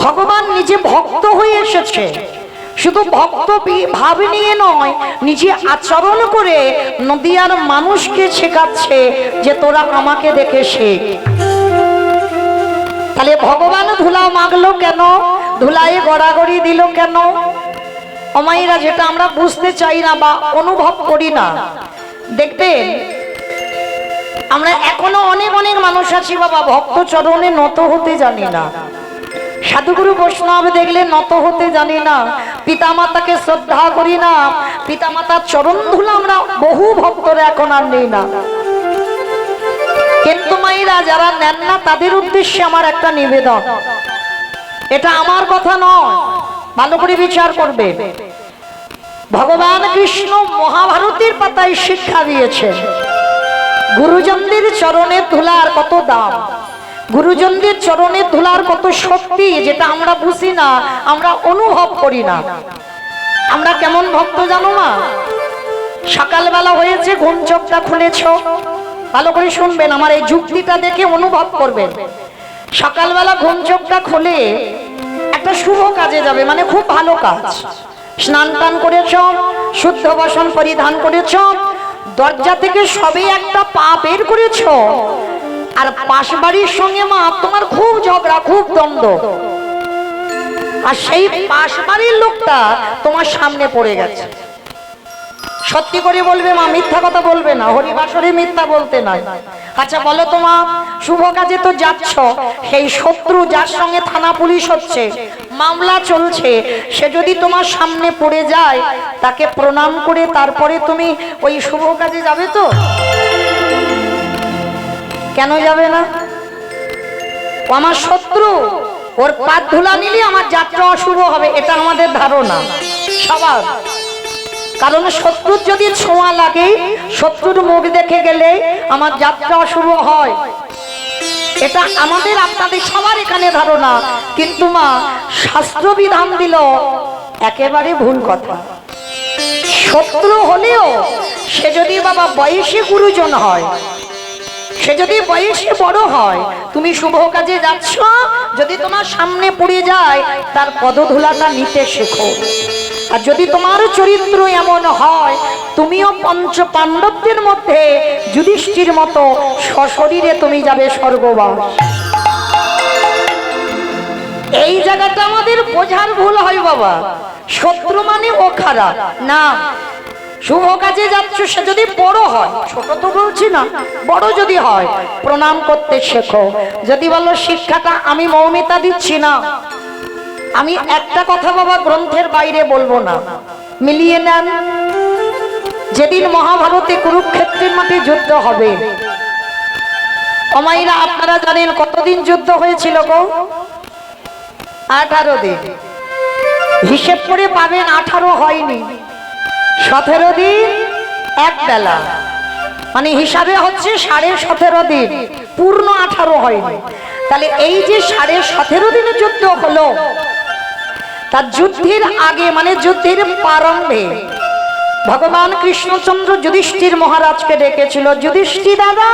ভগবান নিজে ভক্ত হয়ে এসেছে, শুধু ভক্ত ভাব নিয়ে নয়, নিজে আচরণ করে নদিয়ার মানুষকে শেখাচ্ছে যে তোরা আমাকে দেখে শেখ। তাহলে ভগবান ধুলা মাগলো কেন, ধুলায় গড়াগড়ি দিল কেন? অমাইরা যেটা আমরা বুঝতে চাই না বা অনুভব করি না, দেখবেন আমরা এখনো অনেক অনেক মানুষ আছি বাবা ভক্ত চরণে নত হতে জানি না, সাধুগুরু বৈষ্ণব দেখলে নত হতে জানি না, পিতামাতাকে শ্রদ্ধা করি না, পিতামাতার চরণ ধুলা আমরা বহু ভক্তরা এখন আর নেই না। কিন্তু মায়েরা যারা নেন না তাদের উদ্দেশ্যে আমার একটা নিবেদন, এটা আমার কথা নয়, ভালো করে বিচার করবে। ভগবান কৃষ্ণ মহাভারতের পাতায় শিক্ষা দিয়েছেন গুরুজনদের চরণের ধুলার কত দাম, গুরুজনদের চরণের ধুলার কত শক্তি, যেটা আমরা বুঝি না, আমরা অনুভব করি না। আমরা কেমন ভক্ত জানো না? সকালবেলা হয়েছে, ঘুম চোখটা খুলেছ, ভালো করে শুনবেন, আমার এই যুক্তিটা দেখে অনুভব করবেন। সকালবেলা ঘুম চোখটা খুলে একটা শুভ কাজে যাবে, মানে খুব ভালো কাজ, স্নান টান করেছ, শুদ্ধ বসন পরিধান করেছ, দরজা থেকে সবে একটা পা বের করেছ, আর পাশ বাড়ির সঙ্গে মা তোমার খুব ঝগড়া, খুব দ্বন্দ্ব, আর সেই পাশ বাড়ির লোকটা তোমার সামনে পড়ে গেছে। সত্যি করে বলবে মা, মিথ্যা কথা বলবে না, হরিবাসরে মিথ্যা বলতে নাই। আচ্ছা বলো তো মা, শুভ কাজে তো যাচ্ছ, সেই শত্রু যার সঙ্গে থানা পুলিশ হচ্ছে, মামলা চলছে, সে যদি তোমার সামনে পড়ে যায়, তাকে প্রণাম করে তারপরে তুমি ওই শুভ কাজে যাবে তো? কেন যাবে না? ও আমার শত্রু, ওর পাত ধুলা নিলে আমার যাত্রা অশুভ হবে, এটা আমাদের ধারণা সবার। কারণ শত্রুর যদি ছোঁয়া লাগে, শত্রুর মুখ দেখে গেলে আমার যাত্রা অশুভ হয়, এটা আমাদের আপনাদের সবার এখানে ধারণা। কিন্তু মা শাস্ত্র বিধান দিল একেবারে ভুল কথা। শত্রু হলেও সে যদি বাবা বয়সে গুরুজন হয়, সে যদি বয়সে বড় হয়, তুমি শুভ কাজে যাচ্ছ, যদি তোমার সামনে পড়ে যায় তার পদধূলাটা নিতে শেখো। আর যদি তোমার চরিত্র এমন হয়, তুমিও পঞ্চ পাণ্ডবদের মধ্যে যুধিষ্ঠির মতো সশরীরে তুমি যাবে স্বর্গবাস। এই জায়গাটা আমাদের বোঝার ভুল হয় বাবা, শত্রু মানে ও খারাপ না। শুভ কাজে যাচ্ছ, সে যদি বড় হয়, ছোট তো বলছি না, বড় যদি হয়, প্রণাম করতে শেখো। যদি বলো শিক্ষাটা আমি মৌমিতা দিচ্ছি না, আমি একটা কথা বাবা গ্রন্থের বাইরে বলবো না, মিলিয়ে নেন। যেদিন মহাভারতে কুরুক্ষেত্রের মাঠে যুদ্ধ হবে, অমাইরা আপনারা জানেন কতদিন যুদ্ধ হয়েছিল গো? 18 দিন। হিসেব করে পাবেন 18 হয়নি, 17 দিন এক বেলা, মানে হিসাবে হচ্ছে 17.5 দিন, পূর্ণ 18 হয়নি। তাহলে এই যে 17.5 দিনের যুদ্ধ হলো, তার যুদ্ধের আগে মানে যুদ্ধের প্রারম্ভে ভগবান কৃষ্ণচন্দ্র যুধিষ্ঠির মহারাজকে ডেকেছিল, যুধিষ্ঠির দাদা,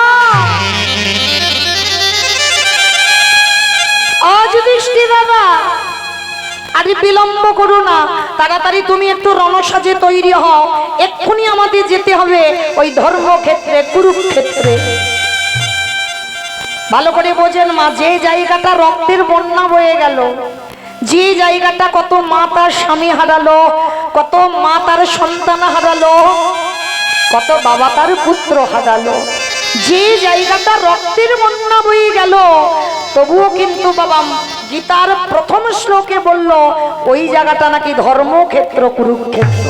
যুধিষ্ঠির দাদা, আরে বিলম্ব করো না, তাড়াতাড়ি তুমি একটু রণসাজে তৈরি হও, এক্ষুনি আমাদের যেতে হবে ওই ধর্মক্ষেত্রে, কুরুক্ষেত্রে। ভালো করে বোঝেন মা, যে জায়গাটা রক্তের বন্যা বয়ে গেল, যে জায়গাটা কত মা তার স্বামী হারালো, কত মা তার সন্তান হারালো, কত বাবা তার পুত্র হারালো, যে জায়গাটা রক্তের বন্যা বয়ে গেল, তবুও কিন্তু বাবা গীতার প্রথম শ্লোকে বলল ওই জায়গাটা নাকি ধর্মক্ষেত্র, কুরুক্ষেত্র।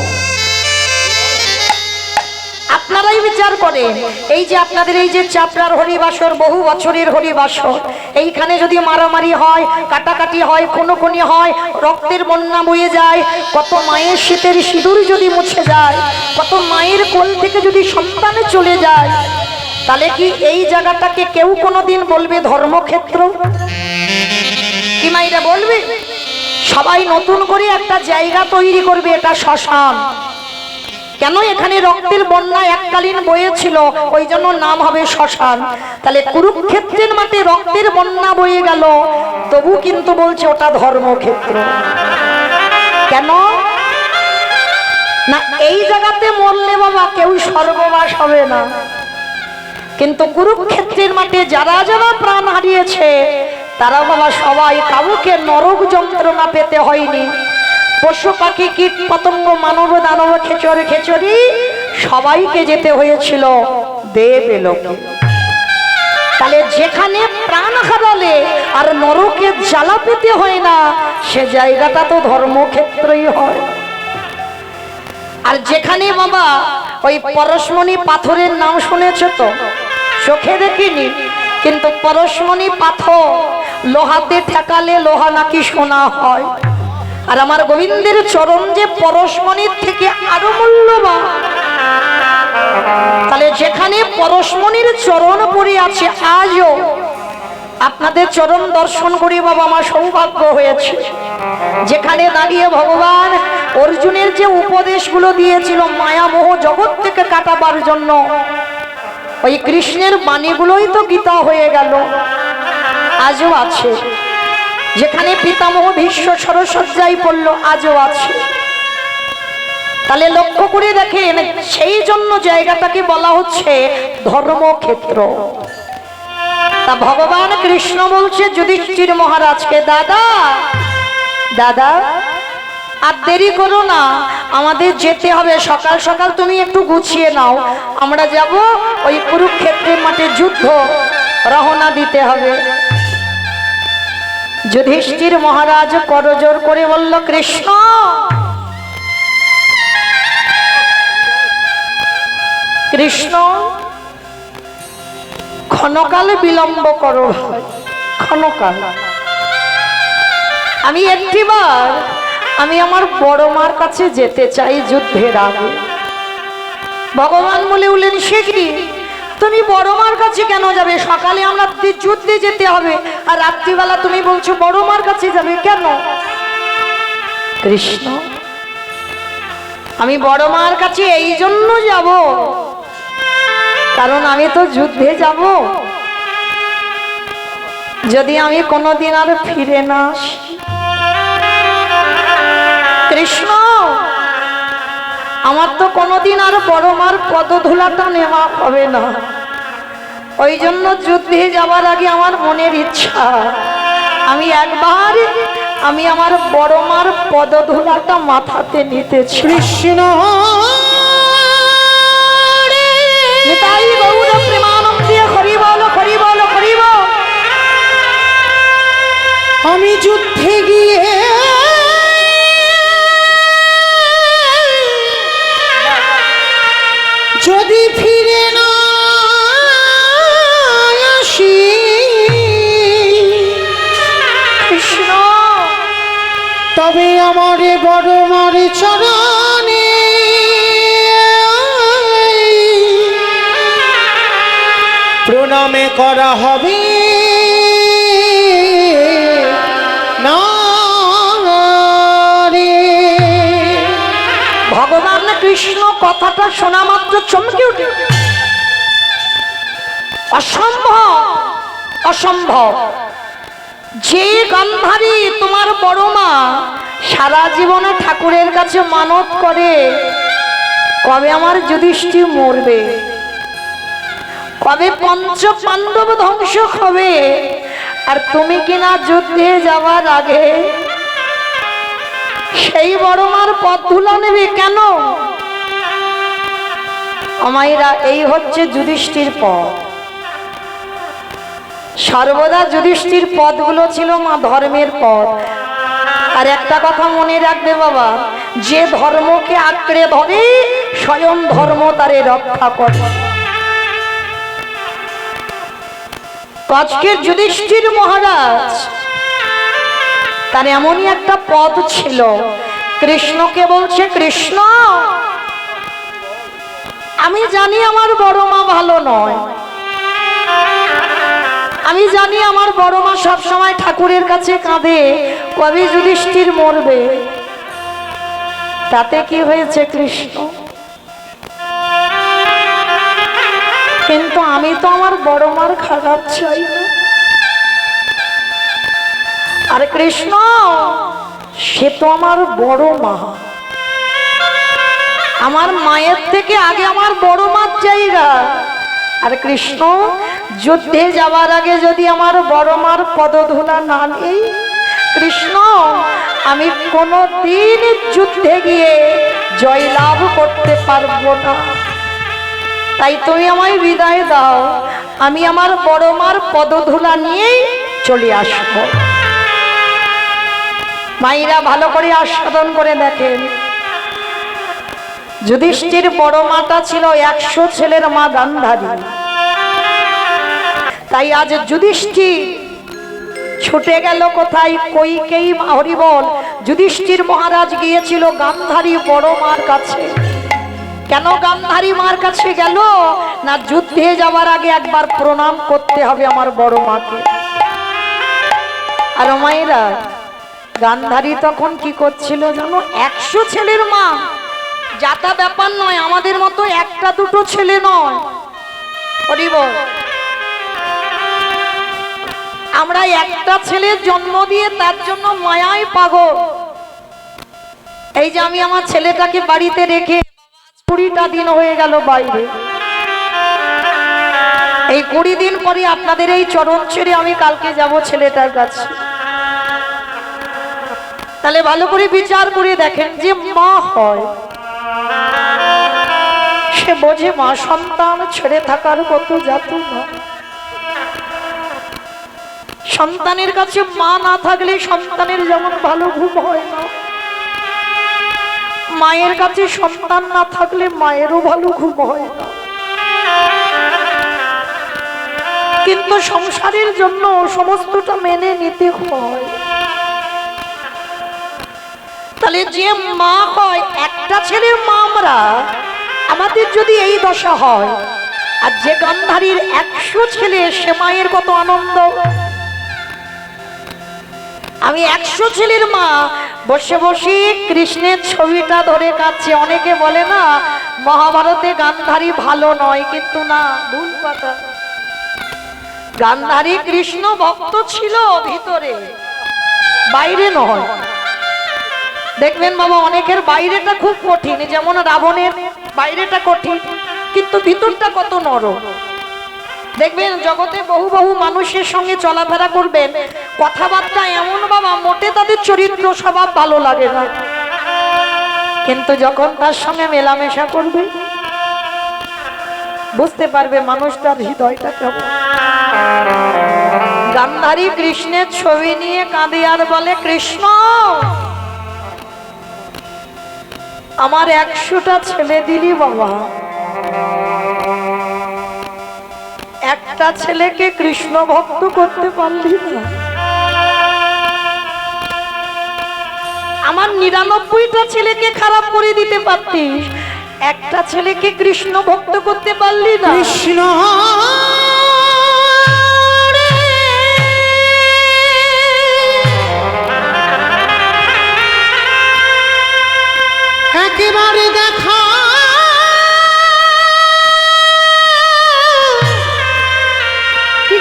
আপনারাই বিচার করেন, এই যে আপনাদের এই যে চাপড়ার হরিবাসর, বহু বছরের হরিবাসর, এইখানে যদি মারামারি হয়, কাটাকাটি হয়, খুনোখুনি হয়, রক্তের বন্যা বয়ে যায়, কত মায়ের শীতের সিঁদুর যদি মুছে যায়, কত মায়ের কোল থেকে যদি সন্তানে চলে যায়, তাহলে কি এই জায়গাটাকে কেউ কোনোদিন বলবে ধর্মক্ষেত্র? কি মাইরা বলবে? সবাই নতুন করে একটা জায়গা তৈরি করবে, এটা শ্মশান। কেন এখানে রক্তের বন্যা এককালীন বয়েছিল, ওই জন্য নাম হবে শ্মশান। তাহলে কুরুক্ষেত্রের মাঠে রক্তের বন্যা বয়ে গেল, তবু কিন্তু বলছে ওটা ধর্মক্ষেত্র। কেন না, এই জায়গাতে মরলে বাবা কেউ স্বর্গবাস হবে না, কিন্তু কুরুক্ষেত্রের মাঠে যারা যারা প্রাণ হারিয়েছে তারা বাবা সবাই কাউকে নরক যন্ত্রণা পেতে হয়নি। পশু পাখি কীট পতঙ্গ মানব দানব খেচরে খেচরি সবাইকে যেতে হয়েছিল দেবলোকে। তাহলে যেখানে প্রাণ হারালে আর নরকে জ্বালা পেতে হয় না, সে জায়গাটা তো ধর্মক্ষেত্রই হয়। আর যেখানে বাবা ওই পরশমণি পাথরের নাম শুনেছো তো, চোখে দেখিনি, কিন্তু পরশমণি পাথর লোহাতে ঠেকালে লোহা নাকি সোনা হয়। আর আমার গোবিন্দের চরণ যে পরশমণির থেকে আরো মূল্যবান। তাহলে যেখানে পরশমণির চরণ পড়ে আছে, আজও আপনাদের চরণ দর্শন করি বাবা আমার সৌভাগ্য হয়েছে। যেখানে দাঁড়িয়ে ভগবান অর্জুনের যে উপদেশগুলো দিয়েছিল মায়ামোহ জগৎ থেকে কাটাবার জন্য, ওই কৃষ্ণের বাণীগুলোই তো গীতা হয়ে গেল, আজও আছে। যেখানে পিতামহ ভীষ্ম সরসজ্জায় পড়ল, আজও আছে। তাহলে লক্ষ্য করে দেখেন, সেই জন্য জায়গাটাকে বলা হচ্ছে ধর্মক্ষেত্র। তা ভগবান কৃষ্ণ বলছে যুধিষ্ঠির মহারাজকে, দাদা দাদা আর দেরি করো না, আমাদের যেতে হবে, সকাল সকাল তুমি একটু গুছিয়ে নাও, আমরা যাব ওই কুরুক্ষেত্রের মাঠে যুদ্ধ রওনা দিতে হবে। যুধিষ্ঠির মহারাজ করজোড় করে বলল, কৃষ্ণ কৃষ্ণ ক্ষণকাল বিলম্ব করো ভাই, ক্ষণকাল। আমি একটিবার আমি আমার বড় মার কাছে যেতে চাই যুদ্ধের আগে। ভগবান বলে উঠলেন, সে কি, তুমি বড় মার কাছে কেন যাবে? সকালে আমরা যুদ্ধে যেতে হবে, আর রাত্রিবেলা তুমি বলছো বড় মার কাছে যাবে কেন? কৃষ্ণ, আমি বড় মার কাছে এই জন্য যাব, কারণ আমি তো যুদ্ধে যাব। যদি আমি কোনোদিন আর ফিরে না আসি, কৃষ্ণ আমার তো কোনোদিন আর বড় মার পদধূলাটা নেওয়া হবে না। ওই জন্য যুদ্ধে যাওয়ার আগে আমার মনের ইচ্ছা, আমি একবার আমি আমার বড় মার পদধূলাটা মাথাতে নিতেছি। কৃষ্ণ নিতাই গৌর প্রেমানন্দে হরি বল হরি বল হরি বল। আমি যুদ্ধে গিয়ে যদি ফিরে না আসি, কৃষ্ণ তবে আমার বড় মার চরণে প্রণামে করা হবে না রে। ভগবান কৃষ্ণ কথাটা শোনা মাত্র চমকে উঠে, অসম্ভব অসম্ভব। যে গান্ধারী তোমার বড় মা সারা জীবনে ঠাকুরের কাছে মানত করে, কবে আমার যুধিষ্ঠির মরবে, কবে পঞ্চ পাণ্ডব ধ্বংস হবে, আর তুমি কিনা যুদ্ধে যাওয়ার আগে সেই বড় মার পথ ধুলা নেবে কেন? আমাইরা এই হচ্ছে যুধিষ্ঠির পথ। সর্বদা যুধিষ্ঠির পথগুলো ছিল মা ধর্মের পথ। আর একটা কথা মনে রাখবে বাবা, যে ধর্মকে আঁকড়ে ধরে স্বয়ং ধর্ম তারে রক্ষা করে। আজকের যুধিষ্ঠির মহারাজ তার এমনই একটা পথ ছিল, কৃষ্ণকে বলছে, কৃষ্ণ আমি জানি আমার বড় মা ভালো নয়, আমি জানি আমার বড় মা সবসময় ঠাকুরের কাছে কাঁদে, কবে যুধিষ্ঠির মরবে। তাতে কি হয়েছে কৃষ্ণ? কিন্তু আমি তো আমার বড় মার খারাপ চাই না। আর কৃষ্ণ সে তো আমার বড় মা, আমার মায়ের থেকে আগে আমার বড় মার জায়গা। আর কৃষ্ণ যুদ্ধে যাওয়ার আগে যদি আমার বড় মার পদধূলা না নেই, কৃষ্ণ আমি কোনোদিন যুদ্ধে গিয়ে জয়লাভ করতে পারবো না। তাই তুমি আমায় বিদায় দাও, আমি আমার বড় মার পদধূলা নিয়েই চলে আসবো। মায়েরা ভালো করে আস্বাদন করে দেখেন, যুধিষ্ঠির বড় মাতা ছিল 100 ছেলের মা গান্ধারী। তাই আজ যুধিষ্ঠির ছুটে গেল কোথায়? কইকেয়ী হরিবল। যুধিষ্ঠির মহারাজ গিয়েছিল গান্ধারী বড় মার কাছে। কেন গান্ধারী মার কাছে গেল? না, যুদ্ধে যাওয়ার আগে একবার প্রণাম করতে হবে আমার বড় মাকে। আর মায়েরা, গান্ধারী তখন কি করছিল জানো? 100 ছেলের মা, যাতা ব্যাপার নয়, আমাদের মতো একটা দুটো ছেলে নয়। হরিবল, আমরা একটা ছেলের জন্ম দিয়ে তার জন্য মায়ায় পাগল। এই যে আমি আমার ছেলেটাকে বাড়িতে রেখে 20টা দিন হয়ে গেল বাইরে, এই 20 দিন পরে আপনাদের এই চরণ ছেড়ে আমি কালকে যাব ছেলেটার কাছে। তাহলে ভালো করে বিচার করে দেখেন, যে মা হয় সে বোঝে মা সন্তান ছেড়ে থাকার কত যাতনা। সন্তানের কাছে মা না থাকলে সন্তানের যেমন ভালো ঘুম হয় না, মায়ের কাছে সন্তান না থাকলে মায়েরও ভালো ঘুম হয় না। কিন্তু সংসারের জন্য সমস্তটা মেনে নিতে হয়। তাহলে যে মা হয়, একটা ছেলের মা আমরা, আমাদের যদি এই দশা হয়, আর যে গান্ধারীর 100 ছেলে, সে মায়ের কত আনন্দ। আমি 100 ছেলের মা, বসে বসে কৃষ্ণের ছবিটা ধরে কাঁদছে। অনেকে বলে না মহাভারতে গান্ধারী ভালো নয়, কিন্তু না, ভুল কথা। গান্ধারী কৃষ্ণ ভক্ত ছিল ভিতরে, বাইরে নয়। দেখবেন বাবা, অনেকের বাইরেটা খুব কঠিন, যেমন রাবণের বাইরেটা কঠিন কিন্তু ভিতরটা কত নরম। দেখবেন জগতে বহু বহু মানুষের সঙ্গে চলাফেরা করবেন, কথাবার্তা এমন বাবা মোটে তাদের চরিত্র স্বভাব ভালো লাগে না, কিন্তু যখন তার সঙ্গে মেলামেশা করবে বুঝতে পারবে মানুষটার হৃদয়টা কেমন। গান্ধারী কৃষ্ণের ছবি নিয়ে কাঁদে আর বলে, কৃষ্ণ আমার 100টা ছেলে দিলি বাবা, একটা ছেলেকে কৃষ্ণ ভক্ত করতে পারলি না। আমার 99টা ছেলেকে খারাপ করে দিতে পারতিস, একটা ছেলেকে কৃষ্ণ ভক্ত করতে পারলি না। কৃষ্ণ একেবারে দেখা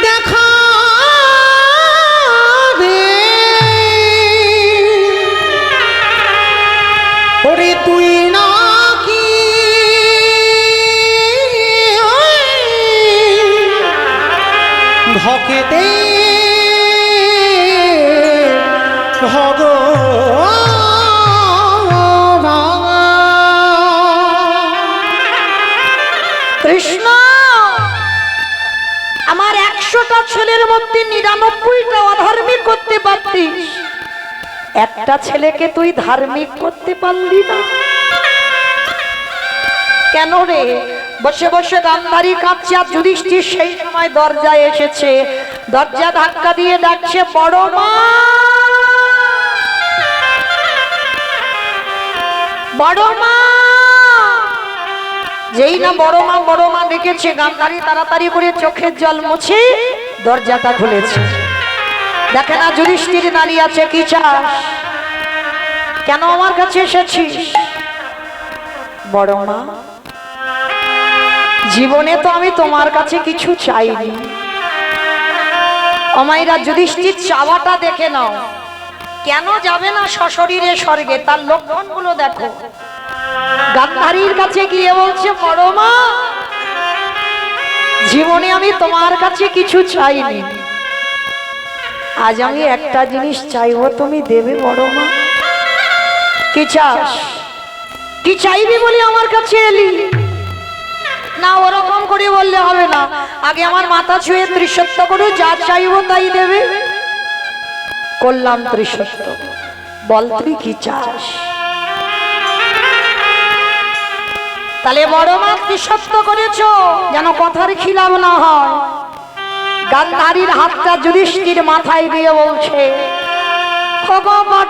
দেখা রে, ওরে তুই নাকি ভকেতে কৃষ্ণ আমার 100টা ছেলের মধ্যে 99টা অধার্মিক করতে পারতিস, একটা ছেলেকে তুই ধার্মিক করতে পারলি না কেন রে? বসে বসে গান্ধারী কাঁদছে, আর যুধিষ্ঠির সেই সময় দরজায় এসেছে। দরজা ধাক্কা দিয়ে ডাকছে, বড় মা, বড় মা। যেই না বড় মা ডেকেছে, গান্ধারী তাড়াতাড়ি করে চোখের জল মুছে দরজাটা খুলেছে। দেখে না যুধিষ্ঠির দাঁড়িয়ে আছে। কি চাস? কেন আমার কাছে এসেছিস? বড় মা, জীবনে তো আমি তোমার কাছে কিছু চাইনি। অমাইরা যুধিষ্ঠির চাওয়াটা দেখে নাও, কেন যাবে না সশরীরে স্বর্গে, তার লক্ষণগুলো দেখো। গান্ধারীর কাছে গিয়ে বলছে, বড় মা, জীবনে আমি তোমার কাছে কিছু চাইনি, আজ আমি একটা জিনিস চাইবো, তুমি দেবে বড় মা? কি চাস? কি চাইবি বলে আমার কাছে এলি? না, ওরকম করে বললে হবে না, আগে আমার মাথা ছুঁয়ে ত্রিসত্য করে যা চাইবো তাই দেবে। করলাম ত্রিসত্য, বল তুই কি চাস? তাহলে বড় মা ত্রিসত্য করেছো, যেন কথার খিলাপ না হয়। গান্ধারীর হাতটা যুধিষ্ঠির মাথায় দিয়ে বলছে, তোমার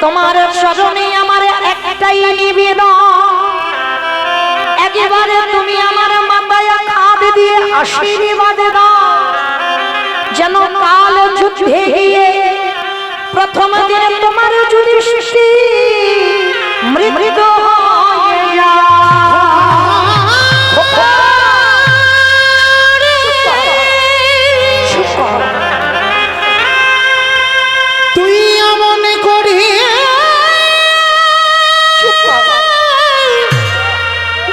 তোমার স্মরণে আমার একটাই নিবেদন, একেবারে তুমি আমার মাথায় হাত দিয়ে আশীর্বাদ দাও, যেন কাল যুদ্ধে গিয়ে প্রথম দিনে তোমার যুধিষ্ঠির মৃত্যু হয়ে যায়। তুই এমন করি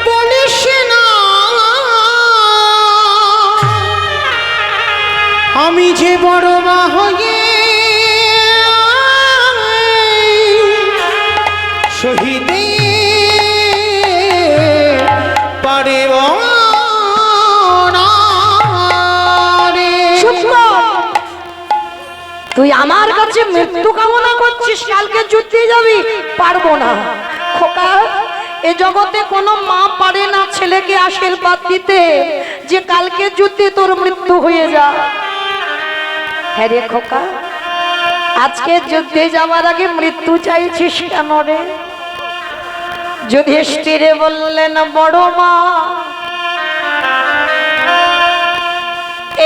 বলিস না, আমি যে বড় মা হয়ে শহীদে পারে তুই আমার কাছে মৃত্যু কামনা করছিস, কালকে যুদ্ধে যাবি? পারবো না খোকা, এ জগতে কোনো মা পারে না ছেলেকে আশীর্বাদ দিতে যে কালকে যুদ্ধে তোর মৃত্যু হয়ে যা। হ্যাঁ রে খোকা, আজকে যুদ্ধে যাওয়ার আগে মৃত্যু চাইছিস কেন রে? যুধিষ্ঠিরে বললেন, বড় মা,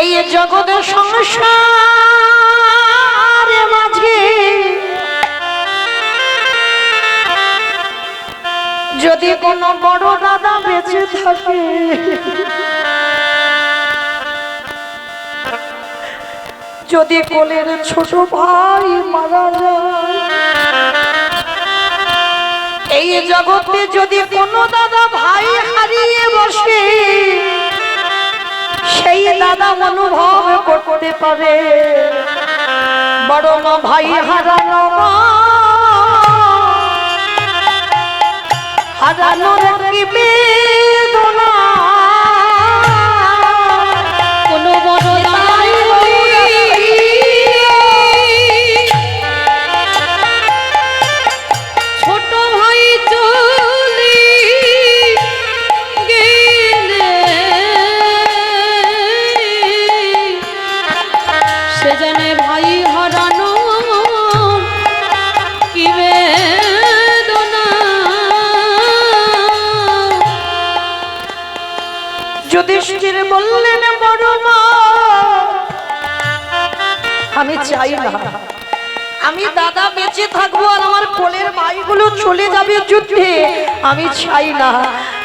এই জগতের সংসারের মাঝে যদি কোনো বড় দাদা বেঁচে থাকে, যদি কোলের ছোট ভাই মারা যায়, এই জগতে যদি কোনো দাদা ভাই হারিয়ে বসে, সেই দাদা অনুভব করতে পারে বড় মা ভাই হারানো, হারানোর কি বেদনা, কোনো বড় দাদাই ছোট ভাই চলে গেলে সে জানে ভাই হারানো কি বেদনা। যুধিষ্ঠির বললেন, বড় মা, আমি চাই না আমি দাদা বেঁচে থাকবো আর আমার কোলের ভাইগুলো চলে যাবে যুদ্ধে, আমি চাই না।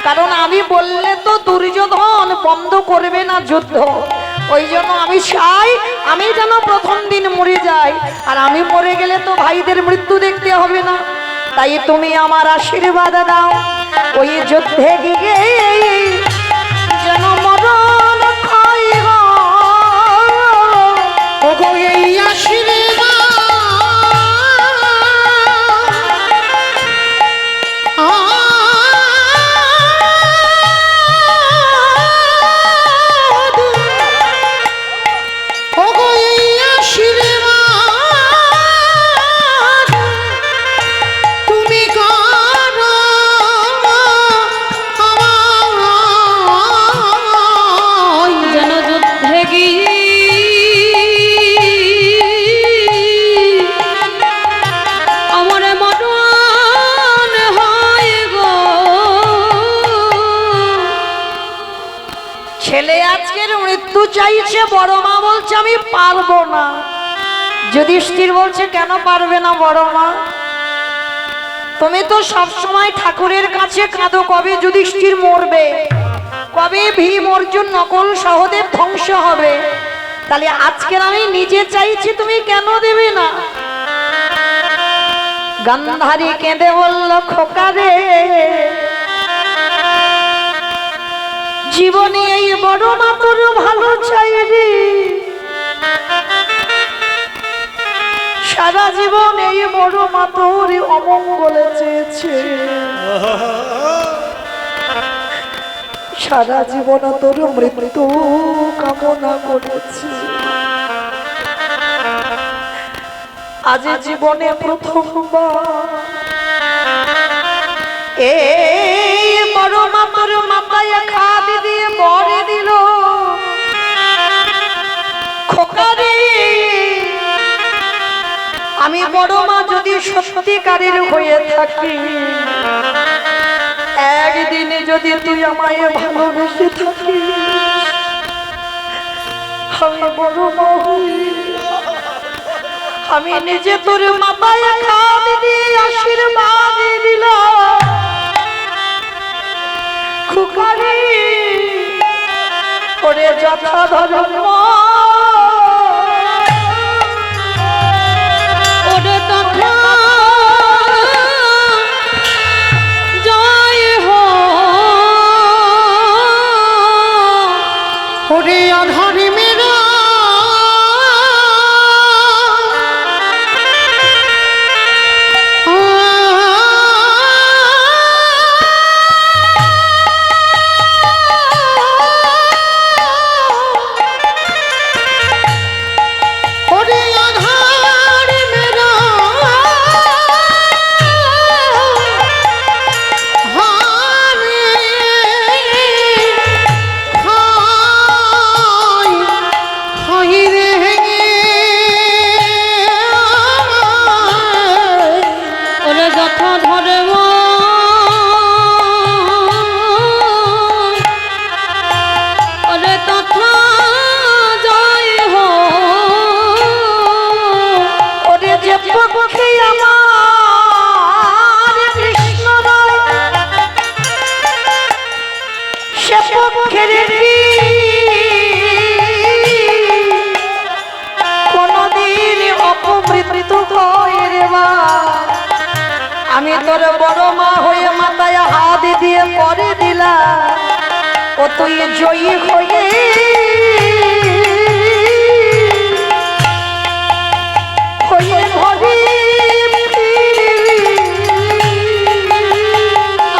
কারণ আমি বললে তো দুর্যোধন বন্ধ করবে না যুদ্ধ, ওই জন্য আমি চাই আমি যেন প্রথম দিন মরে যাই, আর আমি মরে গেলে তো ভাইদের মৃত্যু দেখতে হবে না। তাই তুমি আমার আশীর্বাদ দাও, ওই যুদ্ধে গিয়ে যেন মরণ খাই গো। ওগো এই আশীর্বাদ ওগো এই আশীর্বাদ তুমি করো আমায়, যেন যুদ্ধে গিয়ে ছেলে আজকের মৃত্যু চাইছে, বড় মা বলছে আমি পারবো না। যুধিষ্ঠির বলছে কেন পারবে না বড় মা? তুমি তো সব সময় ঠাকুরের কাছে কাঁদো কবে যুধিষ্ঠির মরবে, কবে ভীম অর্জুন নকল সহদেব ধ্বংস হবে। তাহলে আজকের আমি নিজে চাইছি, তুমি কেন দেবে না? গান্ধারী কেঁদে বলল খোকা রে, জীবনে এই বড় মা তোর ভালো চাই রে, সারা জীবন এই বড় মা তোর অমঙ্গলে চেয়েছে, সারা জীবন তোর মৃত্যু কামনা করেছে। আজ জীবনে প্রথমবার এই বড় মা তোর মাথায় খাদি দিয়ে বরে দিল, খোকা রে আমি বড় মা যদি সত্যিকারের হয়ে থাকি, একদিনে যদি তুই আমায় ভালোবেসে থাকিস, আমি বড় মা হই, আমি নিজে তোর মাথায় খাদি দিয়ে আশীর্বাদ দিলাম, খোকা রে ওরে যথা ধর্ম ওরে তথা জয় হো, ওরে আধারে মেরা ওরে আধারে মেরা হারে হায় হায় রে ওরে যথা ধর্ম ওরে তথা জয় হো, ওরে যে পক্ষে আমার কৃষ্ণ রয়, সে পক্ষের কোনদিন অপমৃত্যু হয় রে মা। আমি তোর বড় মা হয়ে মাথায় হাত দিয়ে পরে দিলাম, ও তুই জয়ী হয়ে হয়ে ঘরে ফিরবি।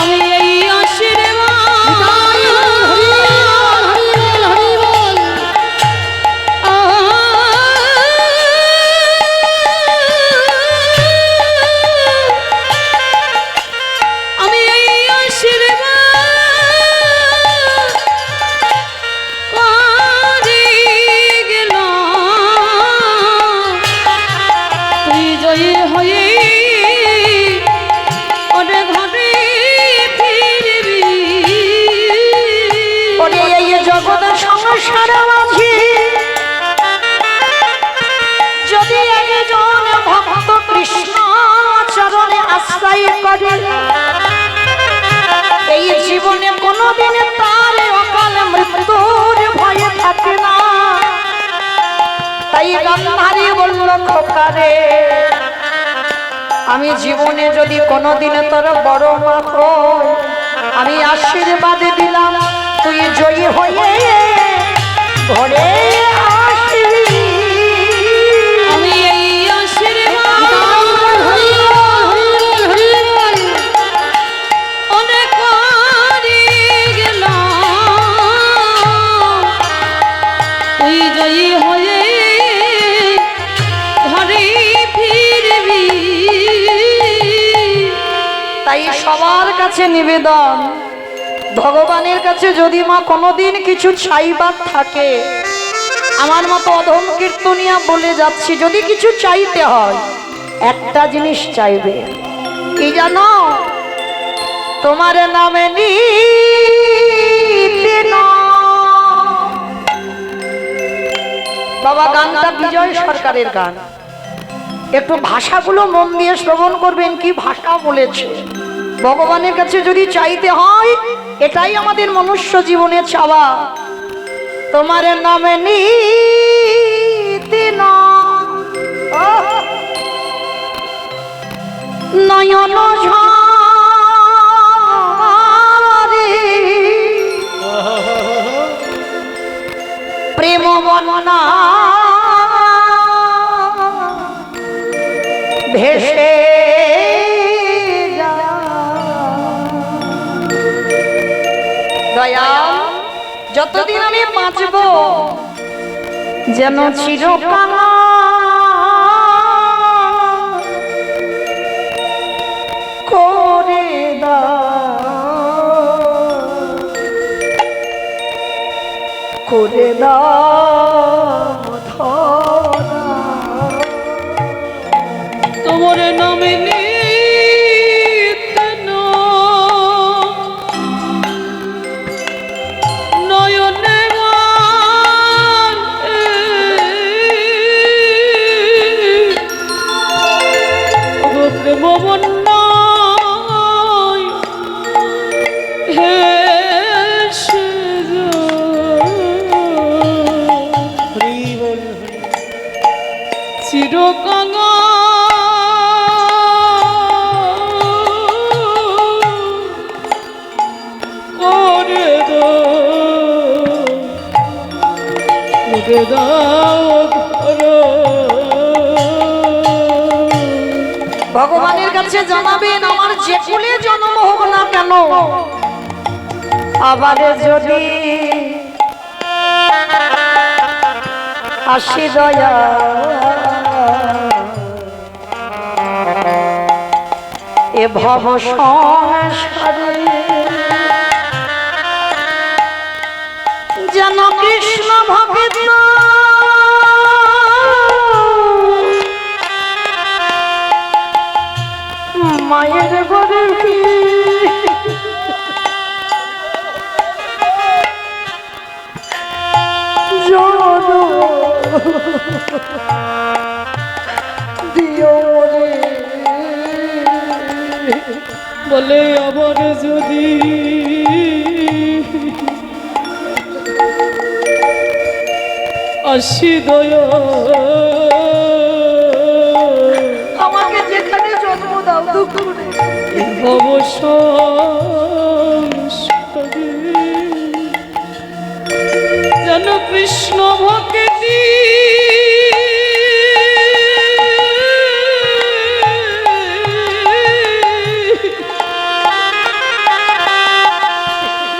আমি এই আশীর্বাদ আমি এই আশীর্বাদ করি গেলাম, তুই জয়ী হয়ে ওরে ঘরে ফিরবি। ওরে এই জগৎ সংসার মাঝে যদি একজন ভক্ত কৃষ্ণ চরণে আশ্রয় করে, এই জীবনে কোনোদিন তার অকাল মৃত্যুর ভয়ে থাকে না। তাই গান্ধারী বলল খোকা রে, আমি জীবনে যদি কোনোদিন তোর বড় মা হই, আমি আশীর্বাদ দিলাম তুই জয়ী হয়ে ঘরে আসবি। আমি এই আশীর্বাদ অনেক করি গেলাম, তুই জয়ী হয়ে ঘরে ফিরবি। তাই সবার কাছে নিবেদন, ভগবানের কাছে যদি মা কোনোদিন কিছু চাইবার থাকে, আমার মতো অধম কীর্তনিয়া বলে যাচ্ছি, যদি কিছু চাইতে হয় একটা জিনিস চাইবে, কি জানো? তোমার নামে নিতে নয় বাবা গানটা বিজয় সরকারের গান, একটু ভাষাগুলো মন দিয়ে শ্রবণ করবেন, কি ভাষা বলেছে। ভগবানের কাছে যদি চাইতে হয়, এটাই আমাদের মনুষ্য জীবনের চাওয়া। তোমার নামে নীতি নয়ন ঝরে প্রেম বন্যা ভেসে দয়া, যতদিন আমি বাঁচব যেন চিরকাল করে তোমার নামে নিত্য নয়নে প্রেম বন্যায় হেসে চিরকাল করে দাও ভগবানের কাছে জানাবেন, আমার যে কুলে জন্ম হোক না কেন, আবার যদি আসি দয়া এ ভব সংসারে, যেন কৃষ্ণ ভক্ত মায়ের ঘরে বলে আবার যদি আসি দয়া আমাকে যেখানে জন্ম দাও দুঃখ অবশ্যই যেন কৃষ্ণ ভক্তি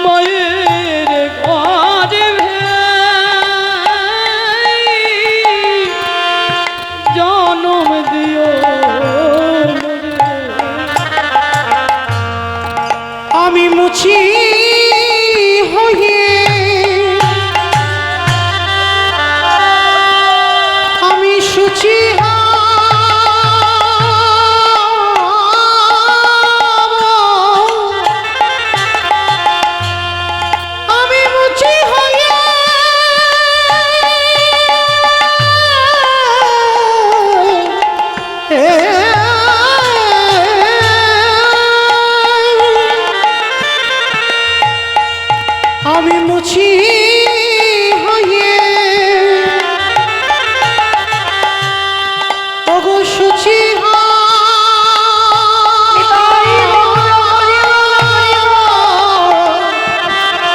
মায়ের ঘরে জনম দিও আমি মুছি হয়ে আমি সুচি আমি মুছি হয়ে আমি মুছি হয়ে ওগো সুচি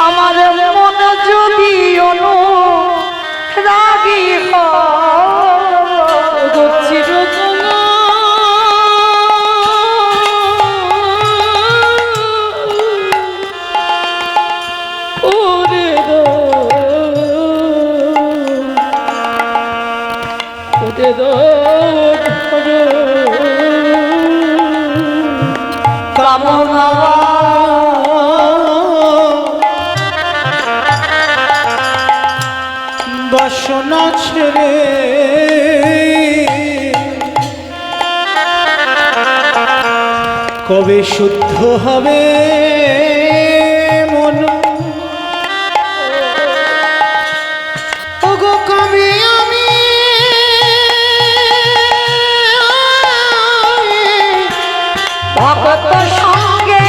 আমার মন যদি রাগি কামনা বাসনা ছেড়ে কবে শুদ্ধ হবে মন ওগো কবে আমি ভগত সঙ্গে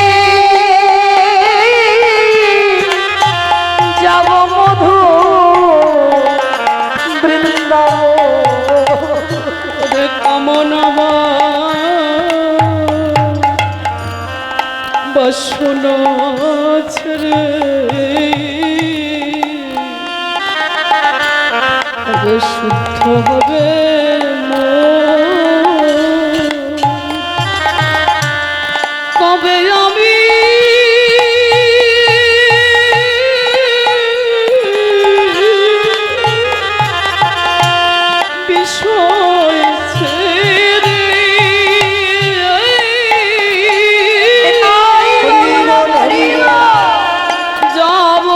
যাব মধু বৃন্দাবন। কামনা বাসনা ছেড়ে তবে শুদ্ধ হবে মন। তবে আমি বিষয় ছেড়ে যাব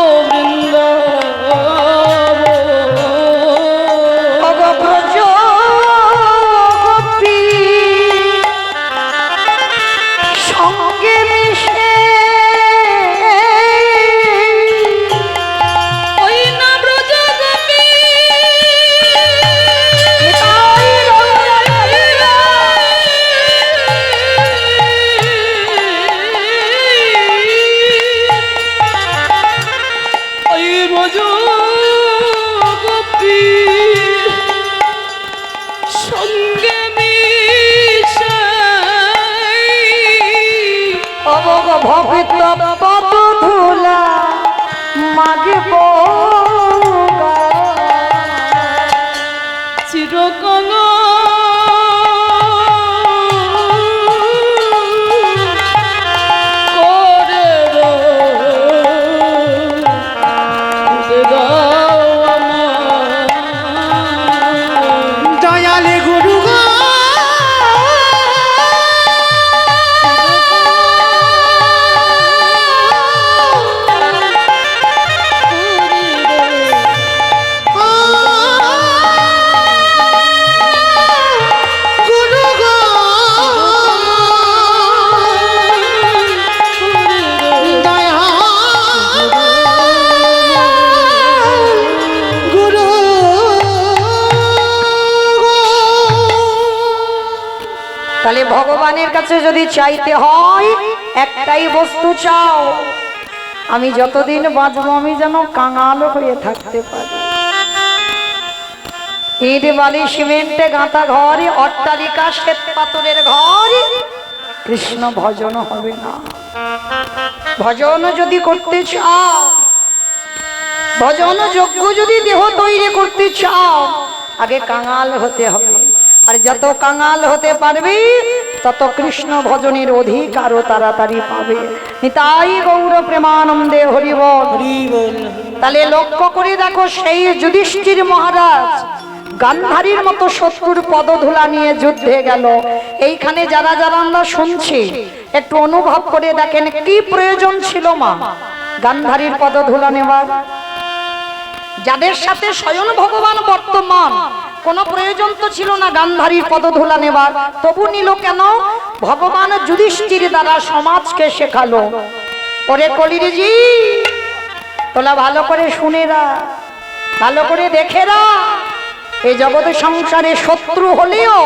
ভক্ত পদ ধুলা মাগব চিরকাল করে দাও আমার দয়ালে গুরু গো তাহলে ভগবানের কাছে যদি চাইতে হয় একটাই বস্তু চাও, আমি যতদিন বাঁচবো আমি যেন কাঙাল হয়ে থাকতে পারি। ইট বালি সিমেন্টে গাঁথা ঘর, অট্টালিকা শ্বেত পাথরের ঘর, কৃষ্ণ ভজন হবে না। ভজন যদি করতে চাও, ভজন যজ্ঞ যদি দেহ তৈরি করতে চাও, আগে কাঙাল হতে হবে। আর যত কাঙাল হতে পারবে তত কৃষ্ণ ভজনের অধিকারও তাড়াতাড়ি পাবে। নিতাই গৌর প্রেমানন্দে হরি বল। তাহলে লক্ষ্য করে দেখো, সেই যুধিষ্ঠির মহারাজ গান্ধারীর মতো শত্রুর পদধূলা নিয়ে যুদ্ধে গেল। এইখানে যারা যারা আমরা শুনছি একটু অনুভব করে দেখেন, কি প্রয়োজন ছিল মা গান্ধারীর পদধূলা নেবার? যাদের সাথে স্বয়ং ভগবান বর্তমান, কোনো প্রয়োজন তো ছিল না গান্ধারীর পদধূলা নেবার, তবু নিল কেন? ভগবান যুধিষ্ঠির দ্বারা সমাজকে শেখালো, ওরে কলিরজি তোলা ভালো করে শুনেরা, ভালো করে দেখেরা, এই জগতের সংসারে শত্রু হলেও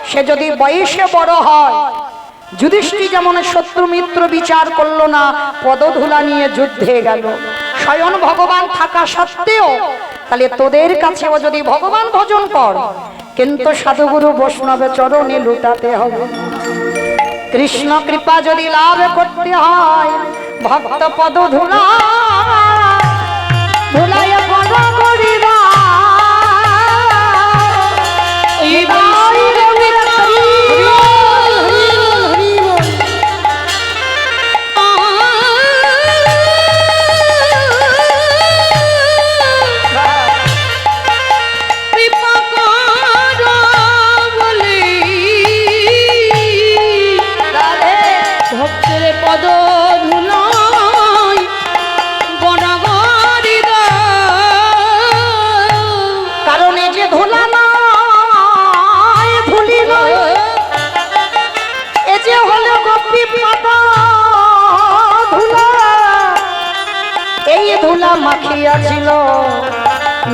সে যদি বয়সে বড় হয়, যুধিষ্ঠির যেমন শত্রু মিত্র বিচার করলো না, পদধূলা নিয়ে যুদ্ধে গেল স্বয়ং ভগবান থাকা সত্ত্বেও। তাহলে তোদের কাছেও যদি ভগবান ভজন কর, কিন্তু সাধুগুরু বৈষ্ণবের চরণে লুটাতে হবে। কৃষ্ণ কৃপা যদি লাভ করতে হয়, ভক্ত পদধূলা ধুলায় পদ করিবা। মাখিয়াছিল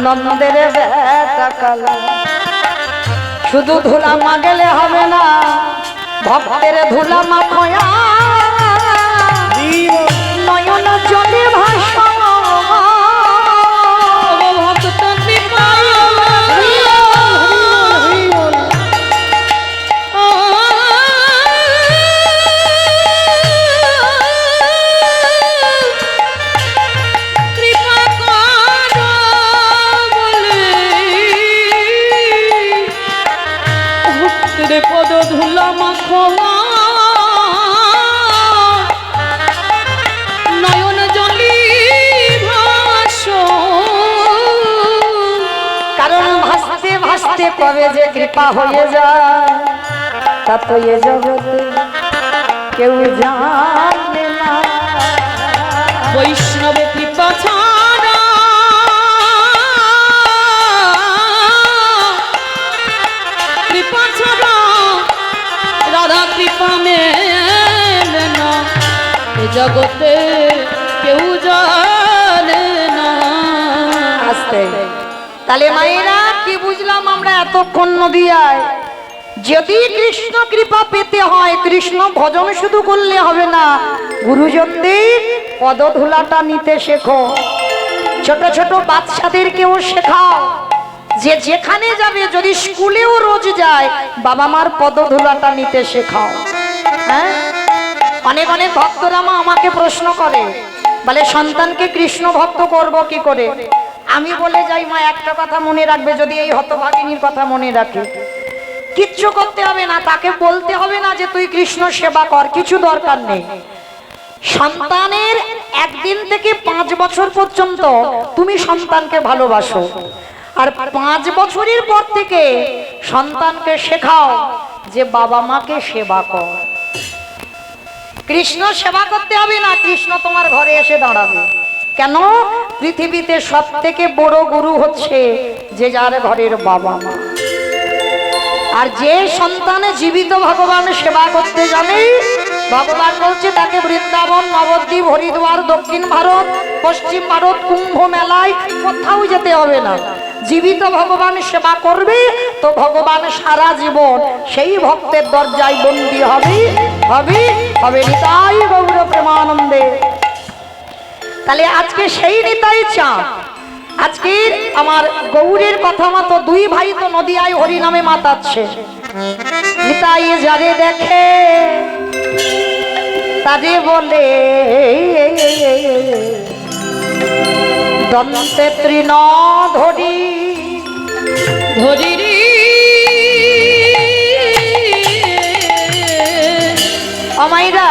নন্দের বেটা কালা, শুধু ধুলা মাগলে হবে না, ভক্তের ধুলা মাখয়া নয়ন জলে ভাসা ভক্ত কৃপা কৃপা করো বলে ভক্তের পদ ধুলা মাখো নয়ন জলি ভাসো কারণ ভাসতে ভাসতে কবে যে কৃপা হয়ে যায় তা তো এ জগতে কেউ জানে না। বৈষ্ণব কৃপা ছাড়া কৃপা ছাড়া রাধা কৃপা মেলে না এ জগতে কেউ জানে না। আসতে তাহলে মায়েরা কি বুঝলাম আমরা এতক্ষণ নদিয়ায় যদি কৃষ্ণ কৃপা পেতে হয় কৃষ্ণ ভজন শুধু করলে হবে না, গুরুজনদের পদধূলাটা নিতে শেখো, ছোট ছোট বাচ্চাদেরকেও শেখাও যে যেখানে যাবে যদি স্কুলেও রোজ যায় বাবা মার পদধূলাটা নিতে শেখাও। হ্যাঁ, অনেক অনেক ভক্তরা মা আমাকে প্রশ্ন করে বলে সন্তানকে কৃষ্ণ ভক্ত করব কি করে। আমি বলে যাই মা একটা কথা মনে রাখবে, যদি এই হতভাগিনীর কথা মনে রাখে কিচ্ছু করতে হবে না, তাকে বলতে হবে না যে তুই কৃষ্ণ সেবা কর, কিছু দরকার নেই। সন্তানের 1 দিন থেকে 5 বছর পর্যন্ত তুমি সন্তানকে ভালোবাসো, আর 5 বছরের পর থেকে সন্তানকে শেখাও যে বাবা মাকে সেবা কর। কৃষ্ণ সেবা করতে হবে না, কৃষ্ণ তোমার ঘরে এসে দাঁড়াবে। কেন? পৃথিবীতে সব থেকে বড় গুরু হচ্ছে যে যার ঘরের বাবা মা। আর যে সন্তানে জীবিত ভগবান সেবা করতে জানে, ভগবান বলছে তাকে বৃন্দাবন, নবদ্বীপ, হরিদ্বার, দক্ষিণ ভারত, পশ্চিম ভারত, কুম্ভ মেলায় কোথাও যেতে হবে না। জীবিত ভগবান সেবা করবে তো ভগবান সারা জীবন সেই ভক্তের দরজায় বন্দী হবে হবে হবে। নিতাই গৌর প্রেমানন্দে। তাহলে আজকে সেই নিতাই চাঁদ, আজকে আমার গৌরের কথা মতো 2 ভাই তো নদিয়ায় হরি নামে মাতাচ্ছে। নিতাই যারে দেখে তারে বলে দন্তে তৃণ ধরি ধরি রে অমাইরা।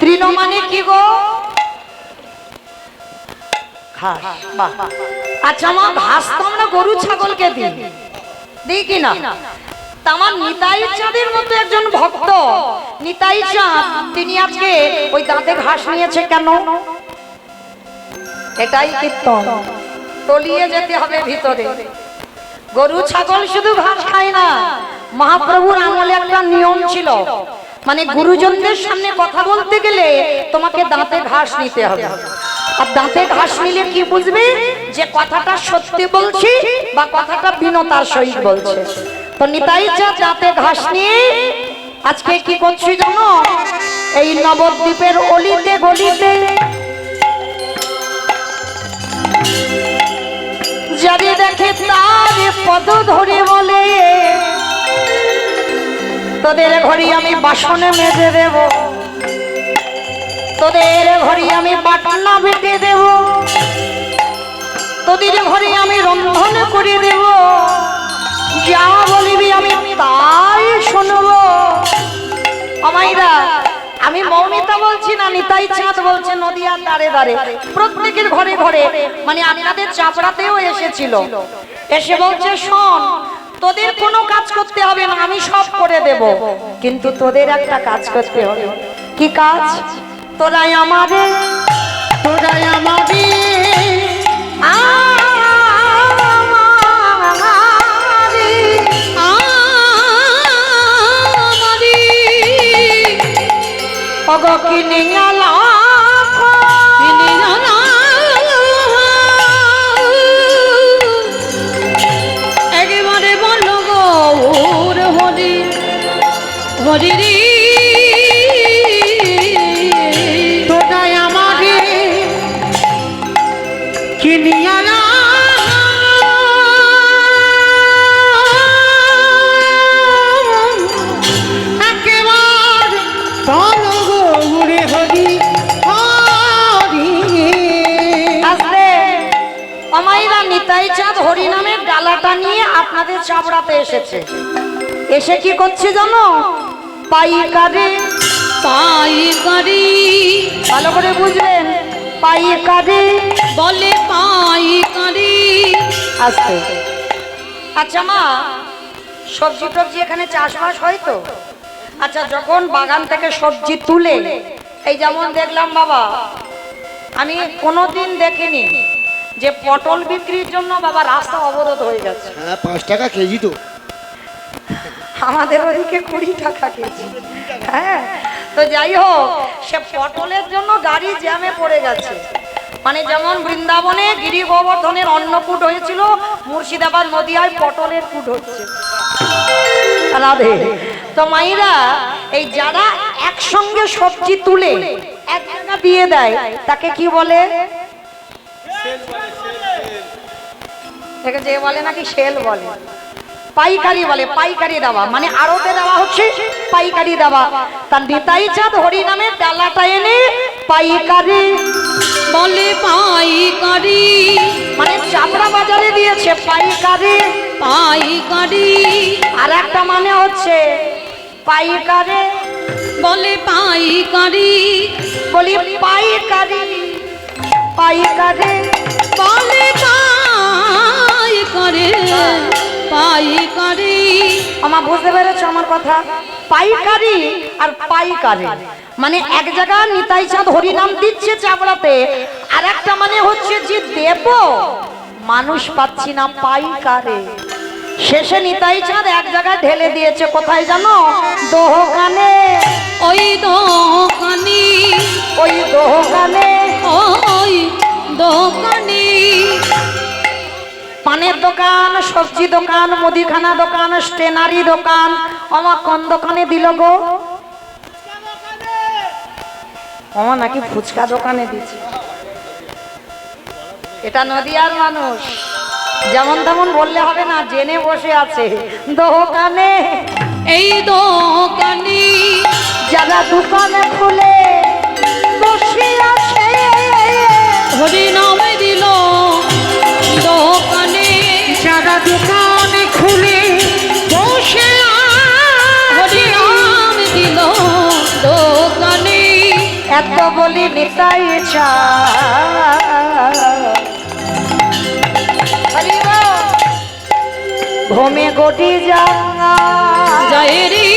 তৃণ মানে কি গো? ঘাস। বাহ। আচ্ছা মা, ঘাস তো আমরা গরু ছাগলকে দিই কি না? তা আমার নিতাই চাঁদের মতো একজন ভক্ত নিতাই চাঁদ, তিনি আজকে ওই দাঁতে ঘাস নিয়েছে কেন? এটাই কীর্তন, তলিয়ে যেতে হবে ভিতরে। গরু ছাগল শুধু ঘাস খায় না, মহাপ্রভুর আমলে একটা নিয়ম ছিল, মানে গুরুজনদের সামনে কথা বলতে গেলে তোমাকে দাঁতে ঘাস নিতে হবে। আর দাঁতে ঘাস নিলে কি বুঝবে যে কথাটা সত্যি বলছি বা কথাটা বিনতার সহিত বলছে। তো নিতাই চাঁদ দাঁতে ঘাস নিয়ে আজকে কি করছি জানো? এই নবদ্বীপের অলিতে গলিতে যারে দেখে তার পদ ধরে বলে তোদের ঘরে আমি বাসনে মেজে দেব, তোদের ঘরে আমি বাটনা বেটে দেব, তোদের ঘরে আমি রন্ধন করে দেব, যা বলবি আমি তাই শুনবো। আমাইরা, আমি মৌমিতা বলছি না, নিতাই চাঁদ বলছে নদিয়ার দাঁড়ে দাঁড়ে প্রত্যেকের ঘরে ঘরে, মানে আপনাদের চাপড়াতেও এসেছিল, এসে বলছে শোন তোদের কোনো কাজ করতে হবে না, আমি সব করে দেব, কিন্তু তোদের একটা কাজ করতে হবে। কি কাজ? তোরাই আমাদের একেবারে বলো গৌর হরি হরি রে হরিনামের ডালাটা নিয়ে আপনাদের চাবড়াতে এসেছে। এসে কি করছে জানো? পাইকারি। পাইকারি ভালো করে বুঝবেন, পাইকারি বলে পাইকারি। আসতে। আচ্ছা মা, সবজি টবজি এখানে চাষবাস হয় তো? আচ্ছা, যখন বাগান থেকে সবজি তুলে, এই যেমন দেখলাম বাবা, আমি কোনোদিন দেখিনি যে পটল বিক্রির জন্য বাবা রাস্তা অবরোধ হয়ে গেছে। হ্যাঁ, 5 টাকা কেজি তো। আমাদের ওদিকে 20 টাকা কেজি। হ্যাঁ, তো যাই হোক, সে পটলের জন্য গাড়ি জ্যামে পড়ে গেছে। মানে যেমন বৃন্দাবনে গিরি গোবর্ধনের অন্নকূট হয়েছিল, মুর্শিদাবাদ নদিয়ায় পটলের কূট হচ্ছে। রাধে। তো মাইরা, এই যারা একসঙ্গে সবজি তুলে এক জায়গা দিয়ে দেয় তাকে কি বলে? যে বলে নাকি সেল বলে, পাইকারি বলে। পাইকারি দেওয়া মানে আড়তে দেওয়া হচ্ছে পাইকারি দেওয়া। তার নিতাই চাঁদ হরি নামে ডালাটা এনে পাইকারি বলে পাইকারি, মানে চাপড়া বাজারে দিয়েছে পাইকারি। পাইকারি আর একটা মানে হচ্ছে পাইকারি বলে পাইকারি, বলি পাইকারি। পাইকারি বলে পাইকারি, পাইকারি। আমার বুঝতে পেরেছো আমার কথা? পাইকারি আর পাইকারি মানে এক জায়গায় নিতাই চাঁদ হরিনাম দিচ্ছে চাপড়াতে, আর একটা মানে হচ্ছে যে দেব মানুষ পাচ্ছি না, পাইকারি। শেষে নিতাই চাঁদ এক জায়গায় ঢেলে দিয়েছে, কোথায় জানো? দোকানে। ওই দোকানি, ওই দোকানে, ওই দোকানি। পানের দোকান, সবজি দোকান, মুদিখানা দোকান, স্টেনারি দোকান। আমার কোন দোকানে দিল গো? আমার নাকি ফুচকা দোকানে দিচ্ছে। এটা নদিয়ার মানুষ, যেমন তেমন বললে হবে না, জেনে বসে আছে। দোকানে, এই দোকানি যারা দোকানে খুলে বসে আছে, হরি নামে দিল দোকানে। যারা দোকানে খুলে বসে হরি নাম দিল দোকানে। এত বলি নিতাই ঘুমে গটি যা যায়রি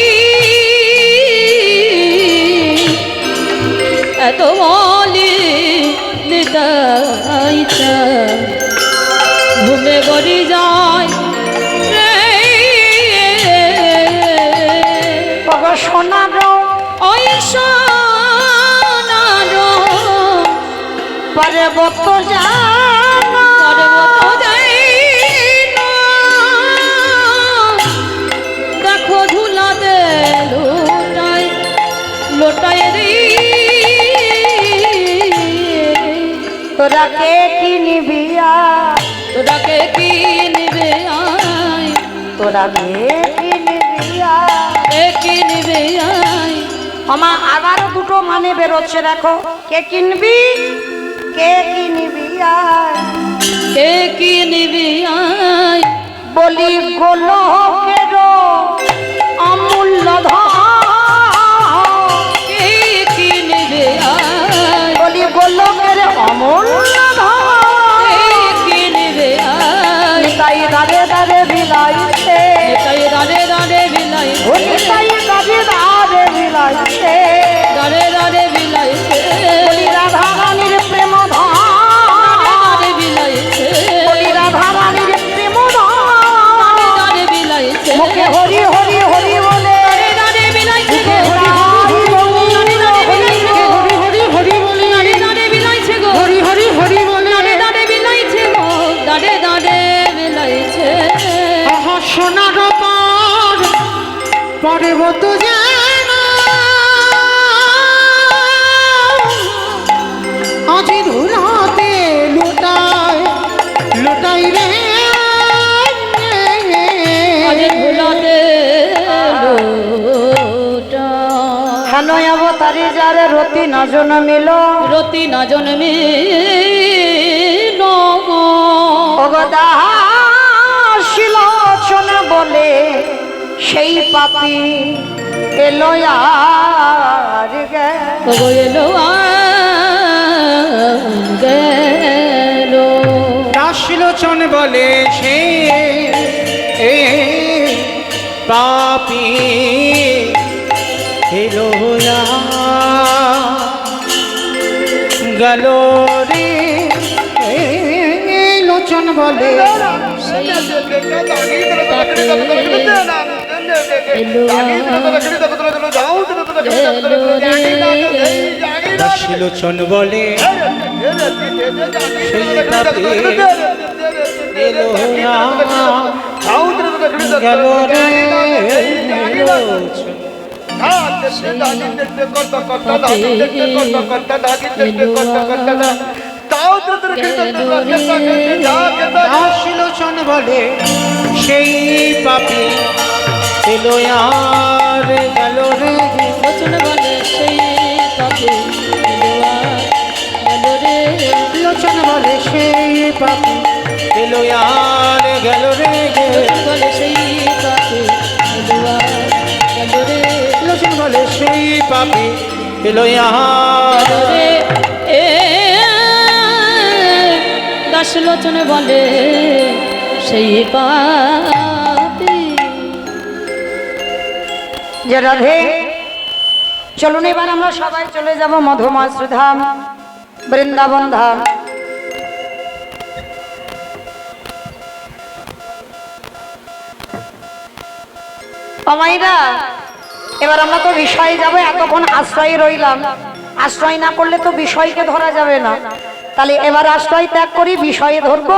এত বলি নিতাই চাঁদ ঘুমে গড়ি যায় রে। সোনা গো ওই সোনারো পর্বত জানা, পর্বত যাই না, দেখো ঝুলাতে লোটাই লোটাই রে। তোরা কে কিনবি আয়, তোরাকে কি নিবে আয়, তোরা কে কিনবি আয়। কি নিবে আয়। আমার আবার দুটো মানে বেরোচ্ছে, দেখো। কে কিনবি, কে কিনবি আয়। কে কি নিবে আয়। বলি গোলকের অমূল্য ধন, কে কি নিবে আয়। বলি গোলকের অমূল্য ধন। কে কি নিবে আয়। তাই দাঁড়ে দাঁড়ে বিলাইছে, তাই দাঁড়ে দাঁড়ে বিলাইছে, তাই দাঁড়ে দাঁড়ে বিলাইছে। দাঁড়ে দাঁড়ে বিলাইছে, বলি রাধা রানীর প্রেম ধন, দাঁড়ে বিলাইছে, বলি রাধা রানীর প্রেম ধন। দাঁড়ে বিলাইছে, মুখে হরি হরি হরি বলে, দাঁড়ে বিলাইছে গো। হরি হরি বলে, দাঁড়ে দাঁড়ে বিলাইছে গো। হরি হরি হরি বলে, দাঁড়ে দাঁড়ে বিলাইছে গো। দাঁড়ে দাঁড়ে বিলাইছে। আহা সোনার পার পর্বত জানা, আজি ধুলাতে লুটায় লুটাই রে। আজ ভুলাতে লোটা। হেন অবতারি যারে রতি ন জন্মিল, রতি না জন্মে ওগো দাহা বলে সেই পাপী এলো আর গেল। ওগো এলো আর গেল। দাসলোচন বলে সে পাপী এলো গেল রে। লোচন বলে দাসলোচন বলে সেই পাপী এলো গেল রে। লোচন দাসলোচন বলে সেই পাপী এলো আর গেল রে। লোচন বলে সেই পাপী এলো আর গেল রে। লোচন বলে সেই পাপী এলো আর গেল রে। লোচন বলে সেই পাপী এলো আর গেল রে। লোচন বলে সেই পাপী এলো আর গেল রে। দাসলোচন বলে সেই পাপী। যে রাধে, চলুন এবার আমরা সবাই চলে যাব মধুমাশ্রী ধাম, বৃন্দাবন ধাম। মাইরা, এবার আমরা তো বিষয়ে যাব। এতক্ষণ আশ্রয় রইলাম, আশ্রয় না করলে তো বিষয়কে ধরা যাবে না। তাহলে এবার আশ্রয় ত্যাগ করি, বিষয়ে ধরবো।